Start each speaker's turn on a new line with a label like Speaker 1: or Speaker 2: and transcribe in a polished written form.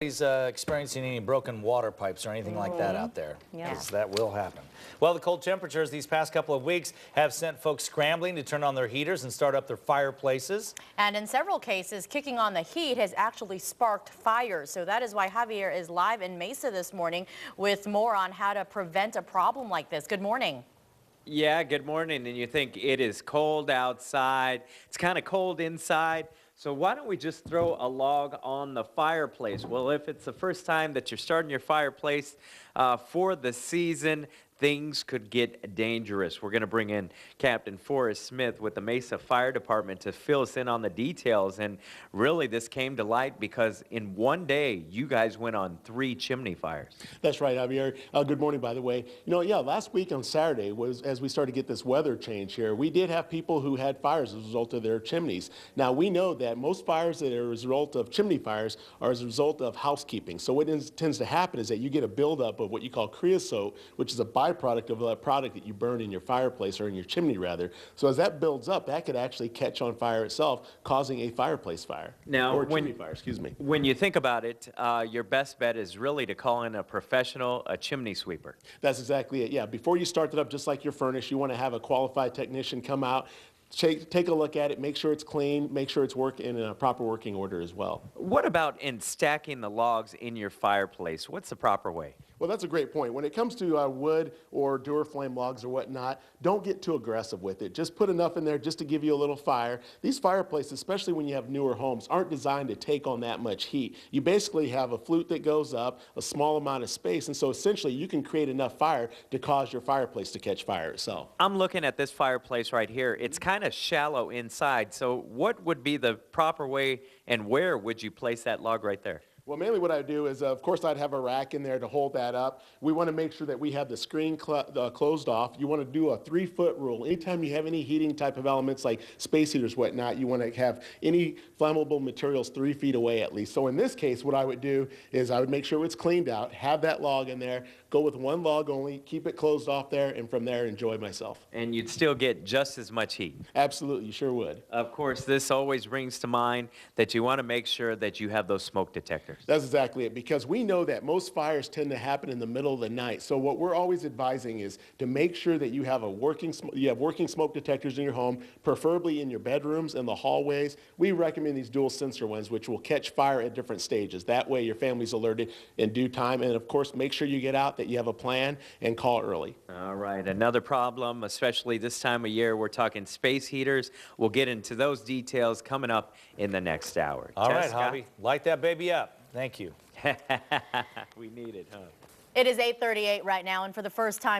Speaker 1: Experiencing any broken water pipes or anything like that out there.
Speaker 2: Yeah.
Speaker 1: 'Cause that will happen. Well, the cold temperatures these past couple of weeks have sent folks scrambling to turn on their heaters and start up their fireplaces.
Speaker 2: And in several cases, kicking on the heat has actually sparked fires. So that is why Javier is live in Mesa this morning with more on how to prevent a problem like this. Good morning.
Speaker 3: Yeah, good morning. And you think it is cold outside. It's kind of cold inside. So why don't we just throw a log on the fireplace? Well, if it's the first time that you're starting your fireplace for the season, things could get dangerous. We're going to bring in Captain Forrest Smith with the Mesa Fire Department to fill us in on the details. And really, this came to light because in one day, you guys went on 3 chimney fires.
Speaker 4: That's right, Javier. Good morning, by the way. Last week on Saturday was as we started to get this weather change here, we did have people who had fires as a result of their chimneys. Now, we know that most fires that are as a result of chimney fires are as a result of housekeeping. So what tends to happen is that you get a buildup of what you call creosote, which is a byproduct of that product that you burn in your fireplace or in your chimney, rather. So as that builds up, that could actually catch on fire itself, causing a fireplace fire.
Speaker 3: Now,
Speaker 4: or a chimney fire, excuse me.
Speaker 3: When you think about it, your best bet is really to call in a professional, a chimney sweeper.
Speaker 4: That's exactly it. Yeah, before you start it up, just like your furnace, you want to have a qualified technician come out, take a look at it, make sure it's clean, make sure it's in a proper working order as well.
Speaker 3: What about in stacking the logs in your fireplace? What's the proper way?
Speaker 4: Well, that's a great point. When it comes to wood or Duraflame logs or whatnot, don't get too aggressive with it. Just put enough in there just to give you a little fire. These fireplaces, especially when you have newer homes, aren't designed to take on that much heat. You basically have a flute that goes up, a small amount of space, and so essentially you can create enough fire to cause your fireplace to catch fire itself.
Speaker 3: I'm looking at this fireplace right here. It's kind of shallow inside, so what would be the proper way and where would you place that log right there?
Speaker 4: Well, mainly what I do is, of course, I'd have a rack in there to hold that up. We want to make sure that we have the screen closed off. You want to do a 3-foot rule. Anytime you have any heating type of elements like space heaters, whatnot, you want to have any flammable materials 3 feet away at least. So in this case, what I would do is I would make sure it's cleaned out, have that log in there, go with 1 log only, keep it closed off there, and from there enjoy myself.
Speaker 3: And you'd still get just as much heat.
Speaker 4: Absolutely, you sure would.
Speaker 3: Of course, this always brings to mind that you want to make sure that you have those smoke detectors.
Speaker 4: That's exactly it, because we know that most fires tend to happen in the middle of the night. So what we're always advising is to make sure that you have working smoke detectors in your home, preferably in your bedrooms and the hallways. We recommend these dual sensor ones, which will catch fire at different stages. That way your family's alerted in due time. And of course, make sure you get out, that you have a plan, and call early.
Speaker 3: All right, another problem, especially this time of year, we're talking space heaters. We'll get into those details coming up in the next hour.
Speaker 1: All right,
Speaker 3: Jessica?
Speaker 1: Javi, light that baby up. Thank you.
Speaker 3: We need it, huh?
Speaker 2: It is 8:38 right now, and for the first time